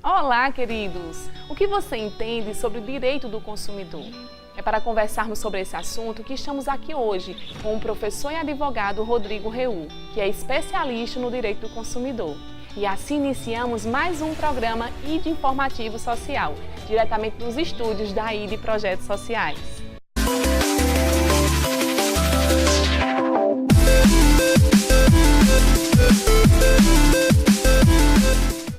Olá, queridos! O que você entende sobre o direito do consumidor? É para conversarmos sobre esse assunto que estamos aqui hoje com o professor e advogado Rodrigo Reu, que é especialista no direito do consumidor. E assim iniciamos mais um programa ID Informativo Social, diretamente dos estúdios da ID Projetos Sociais.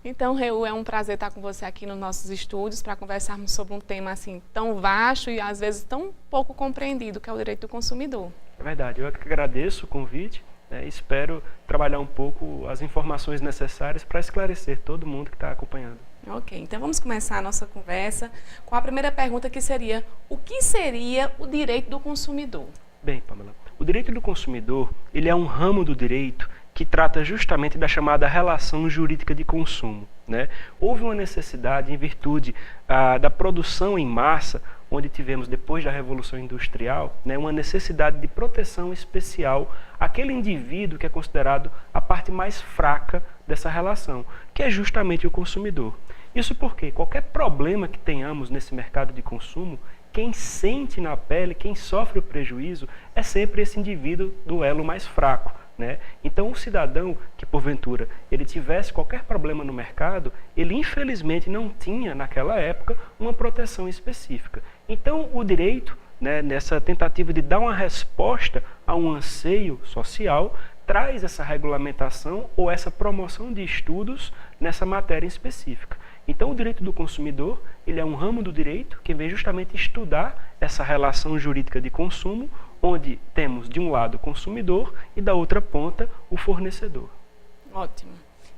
Então, Reu, é um prazer estar com você aqui nos nossos estúdios para conversarmos sobre um tema assim tão vasto e às vezes tão pouco compreendido, que é o direito do consumidor. É verdade, eu que agradeço o convite, né, e espero trabalhar um pouco as informações necessárias para esclarecer todo mundo que está acompanhando. Ok, então vamos começar a nossa conversa com a primeira pergunta, que seria: o que seria o direito do consumidor? Bem, Pamela, o direito do consumidor, ele é um ramo do direito que trata justamente da chamada relação jurídica de consumo, né? Houve uma necessidade em virtude da produção em massa, onde tivemos, depois da Revolução Industrial, né, uma necessidade de proteção especial àquele indivíduo que é considerado a parte mais fraca dessa relação, que é justamente o consumidor. Isso porque qualquer problema que tenhamos nesse mercado de consumo, quem sente na pele, quem sofre o prejuízo, é sempre esse indivíduo do elo mais fraco, né? Então, o cidadão que, porventura, ele tivesse qualquer problema no mercado, ele infelizmente não tinha, naquela época, uma proteção específica. Então, o direito, né, nessa tentativa de dar uma resposta a um anseio social, traz essa regulamentação ou essa promoção de estudos nessa matéria específica. Então, o direito do consumidor, ele é um ramo do direito que vem justamente estudar essa relação jurídica de consumo, onde temos, de um lado, o consumidor e, da outra ponta, o fornecedor. Ótimo.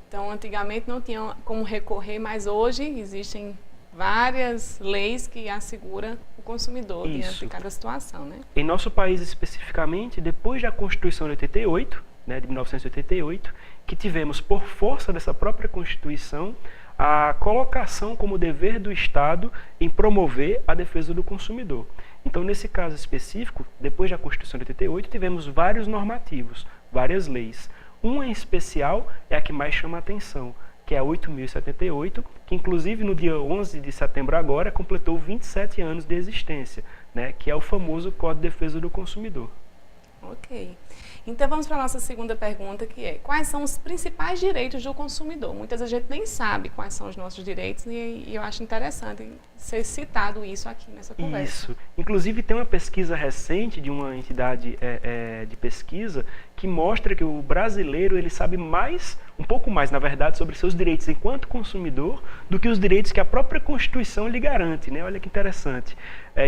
Então, antigamente não tinha como recorrer, mas hoje existem várias leis que asseguram o consumidor diante de cada situação, né? Em nosso país, especificamente, depois da Constituição de 88, né, de 1988, que tivemos, por força dessa própria Constituição, a colocação como dever do Estado em promover a defesa do consumidor. Então, nesse caso específico, depois da Constituição de 88, tivemos vários normativos, várias leis. Uma em especial é a que mais chama a atenção, que é a 8.078, que inclusive no dia 11 de setembro agora completou 27 anos de existência, né, que é o famoso Código de Defesa do Consumidor. Ok. Então vamos para a nossa segunda pergunta, que é: quais são os principais direitos do consumidor? Muitas vezes a gente nem sabe quais são os nossos direitos e eu acho interessante ser citado isso aqui nessa conversa. Isso. Inclusive tem uma pesquisa recente de uma entidade de pesquisa que mostra que o brasileiro ele sabe mais, um pouco mais na verdade, sobre seus direitos enquanto consumidor do que os direitos que a própria Constituição lhe garante, né? Olha que interessante.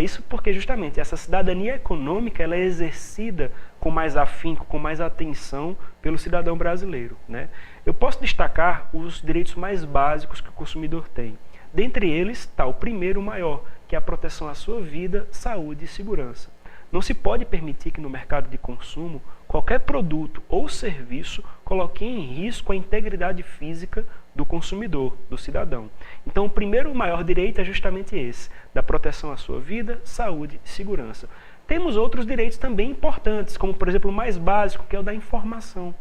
Isso porque justamente essa cidadania econômica ela é exercida com mais afinco, com mais atenção pelo cidadão brasileiro, né? Eu posso destacar os direitos mais básicos que o consumidor tem. Dentre eles está o primeiro, o maior, que é a proteção à sua vida, saúde e segurança. Não se pode permitir que no mercado de consumo qualquer produto ou serviço coloque em risco a integridade física do consumidor, do cidadão. Então, o primeiro maior direito é justamente esse, da proteção à sua vida, saúde e segurança. Temos outros direitos também importantes, como, por exemplo, o mais básico, que é o da informação.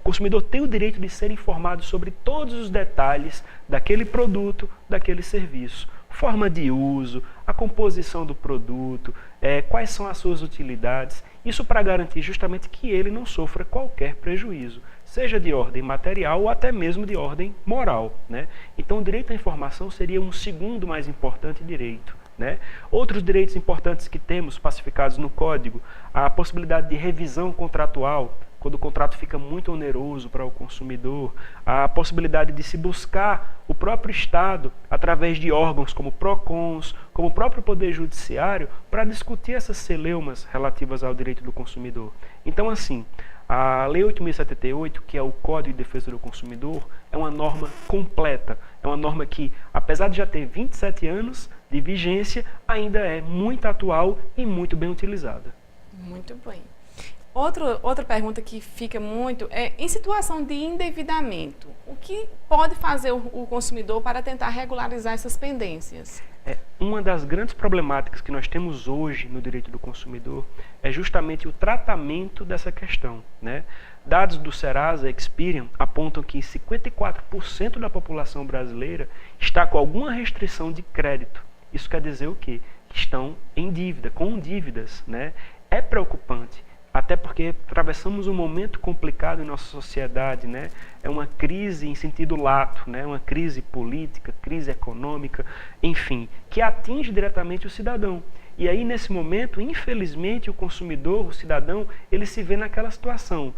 O consumidor tem o direito de ser informado sobre todos os detalhes daquele produto, daquele serviço. Forma de uso, a composição do produto, quais são as suas utilidades. Isso para garantir justamente que ele não sofra qualquer prejuízo, seja de ordem material ou até mesmo de ordem moral, né? Então, o direito à informação seria um segundo mais importante direito, né? Outros direitos importantes que temos pacificados no Código: a possibilidade de revisão contratual, quando o contrato fica muito oneroso para o consumidor, a possibilidade de se buscar o próprio Estado, através de órgãos como PROCONs, como o próprio Poder Judiciário, para discutir essas celeumas relativas ao direito do consumidor. Então, assim, a Lei 8.078, que é o Código de Defesa do Consumidor, é uma norma completa, é uma norma que, apesar de já ter 27 anos de vigência, ainda é muito atual e muito bem utilizada. Muito bem. Outra pergunta que fica muito é: em situação de endividamento, o que pode fazer o consumidor para tentar regularizar essas pendências? Uma das grandes problemáticas que nós temos hoje no direito do consumidor é justamente o tratamento dessa questão, né? Dados do Serasa Experian apontam que 54% da população brasileira está com alguma restrição de crédito. Isso quer dizer o quê? Que estão em dívida, com dívidas, né? É preocupante, até porque atravessamos um momento complicado em nossa sociedade, né? É uma crise em sentido lato, né? Uma crise política, crise econômica, enfim, que atinge diretamente o cidadão. E aí, nesse momento, infelizmente, o consumidor, o cidadão, ele se vê naquela situação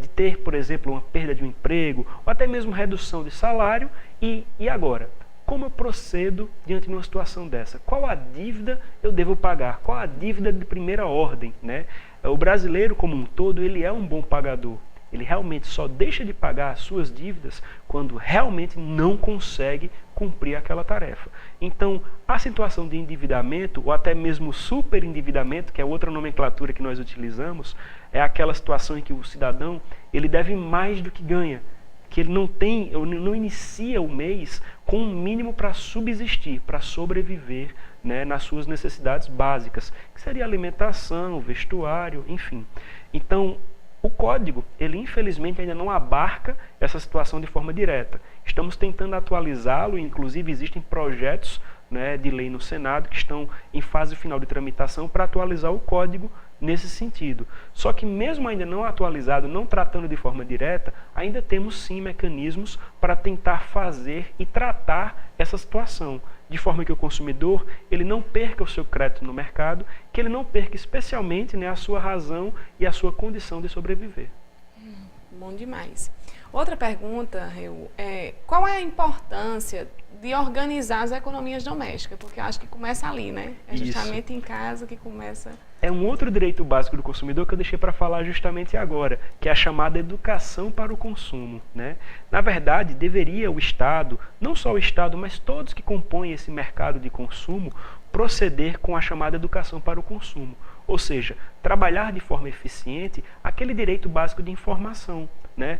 de ter, por exemplo, uma perda de um emprego, ou até mesmo redução de salário, e agora? Como eu procedo diante de uma situação dessa? Qual a dívida eu devo pagar? Qual a dívida de primeira ordem, né? O brasileiro, como um todo, ele é um bom pagador. Ele realmente só deixa de pagar as suas dívidas quando realmente não consegue cumprir aquela tarefa. Então, a situação de endividamento, ou até mesmo superendividamento, que é outra nomenclatura que nós utilizamos, é aquela situação em que o cidadão ele deve mais do que ganha, que ele não inicia o mês com um mínimo para subsistir, para sobreviver, né, nas suas necessidades básicas, que seria alimentação, vestuário, enfim. Então, o código, ele infelizmente ainda não abarca essa situação de forma direta. Estamos tentando atualizá-lo, inclusive existem projetos, né, de lei no Senado que estão em fase final de tramitação para atualizar o código nesse sentido. Só que mesmo ainda não atualizado, não tratando de forma direta, ainda temos sim mecanismos para tentar fazer e tratar essa situação, de forma que o consumidor ele não perca o seu crédito no mercado, que ele não perca especialmente, né, a sua razão e a sua condição de sobreviver. Bom demais. Outra pergunta, Reu, qual é a importância de organizar as economias domésticas? Porque eu acho que começa ali, né? É justamente em casa que começa... É um outro direito básico do consumidor que eu deixei para falar justamente agora, que é a chamada educação para o consumo, né? Na verdade, deveria o Estado, não só o Estado, mas todos que compõem esse mercado de consumo, proceder com a chamada educação para o consumo. Ou seja, trabalhar de forma eficiente aquele direito básico de informação, né?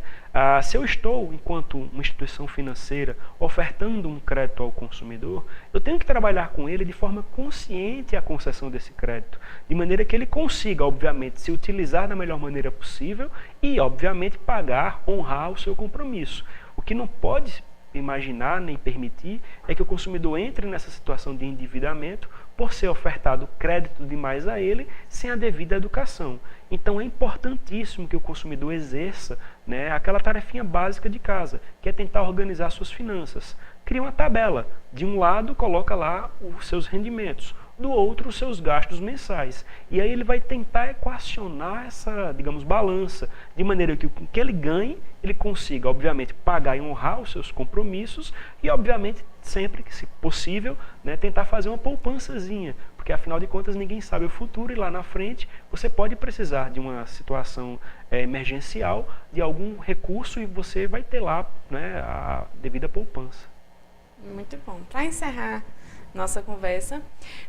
Se eu estou, enquanto uma instituição financeira, ofertando um crédito ao consumidor, eu tenho que trabalhar com ele de forma consciente a concessão desse crédito, de maneira que ele consiga, obviamente, se utilizar da melhor maneira possível e, obviamente, pagar, honrar o seu compromisso. O que não pode imaginar nem permitir é que o consumidor entre nessa situação de endividamento por ser ofertado crédito demais a ele sem a devida educação. Então é importantíssimo que o consumidor exerça, né, aquela tarefinha básica de casa, que é tentar organizar suas finanças. Cria uma tabela. De um lado, coloca lá os seus rendimentos. Do outro, os seus gastos mensais. E aí ele vai tentar equacionar essa, digamos, balança, de maneira que o que ele ganhe, ele consiga, obviamente, pagar e honrar os seus compromissos e, obviamente, sempre que se possível, né, tentar fazer uma poupançazinha, porque afinal de contas ninguém sabe o futuro e lá na frente você pode precisar de uma situação emergencial, de algum recurso e você vai ter lá, né, a devida poupança. Muito bom. Para encerrar nossa conversa,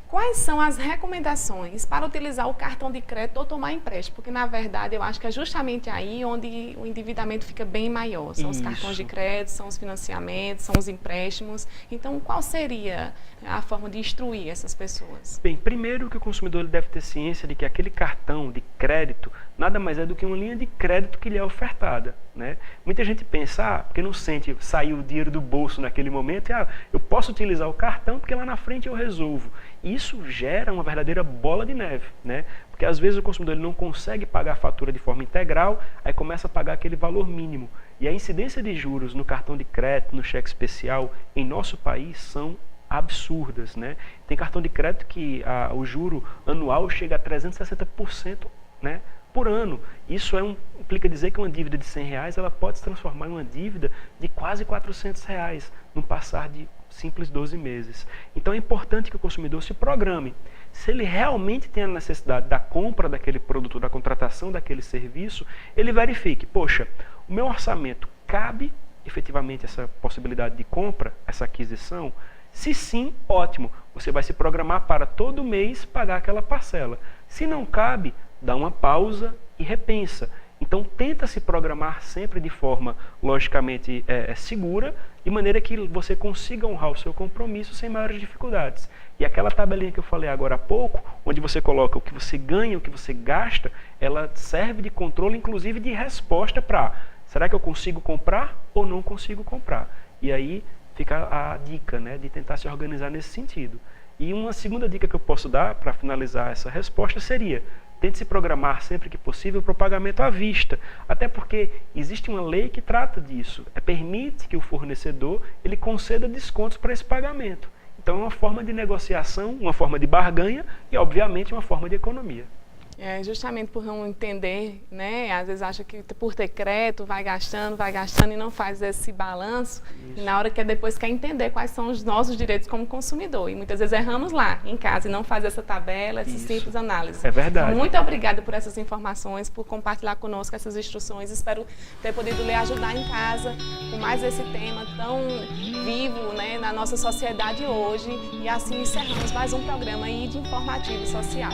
quais são as recomendações para utilizar o cartão de crédito ou tomar empréstimo? Porque, na verdade, eu acho que é justamente aí onde o endividamento fica bem maior. São os cartões de crédito, são os financiamentos, são os empréstimos. Então, qual seria a forma de instruir essas pessoas? Bem, primeiro que o consumidor ele deve ter ciência de que aquele cartão de crédito nada mais é do que uma linha de crédito que lhe é ofertada, né? Muita gente pensa, porque não sente sair o dinheiro do bolso naquele momento, eu posso utilizar o cartão porque lá na frente eu resolvo. Isso gera uma verdadeira bola de neve, né? Porque às vezes o consumidor ele não consegue pagar a fatura de forma integral, aí começa a pagar aquele valor mínimo. E a incidência de juros no cartão de crédito, no cheque especial, em nosso país são absurdas, né? Tem cartão de crédito que o juro anual chega a 360%, né, por ano. Isso implica dizer que uma dívida de R$100 ela pode se transformar em uma dívida de quase R$400 no passar de simples 12 meses. Então é importante que o consumidor se programe. Se ele realmente tem a necessidade da compra daquele produto, da contratação daquele serviço, ele verifique, poxa, o meu orçamento cabe efetivamente essa possibilidade de compra, essa aquisição? Se sim, ótimo, você vai se programar para todo mês pagar aquela parcela. Se não cabe, dá uma pausa e repensa. Então tenta se programar sempre de forma logicamente segura de maneira que você consiga honrar o seu compromisso sem maiores dificuldades. E aquela tabelinha que eu falei agora há pouco, onde você coloca o que você ganha, o que você gasta, ela serve de controle, inclusive de resposta para: será que eu consigo comprar ou não consigo comprar? E aí fica a dica, né, de tentar se organizar nesse sentido. E uma segunda dica que eu posso dar para finalizar essa resposta seria: tente se programar sempre que possível para o pagamento à vista, até porque existe uma lei que trata disso, permite que o fornecedor ele conceda descontos para esse pagamento. Então é uma forma de negociação, uma forma de barganha e, obviamente, uma forma de economia. Justamente por não entender, né? Às vezes acha que por decreto vai gastando e não faz esse balanço. Isso. E na hora que depois quer entender quais são os nossos direitos como consumidor. E muitas vezes erramos lá, em casa, e não faz essa tabela, essa simples análise. É verdade. Então, muito obrigada por essas informações, por compartilhar conosco essas instruções. Espero ter podido lhe ajudar em casa com mais esse tema tão vivo, né, na nossa sociedade hoje. E assim encerramos mais um programa aí de informativo social.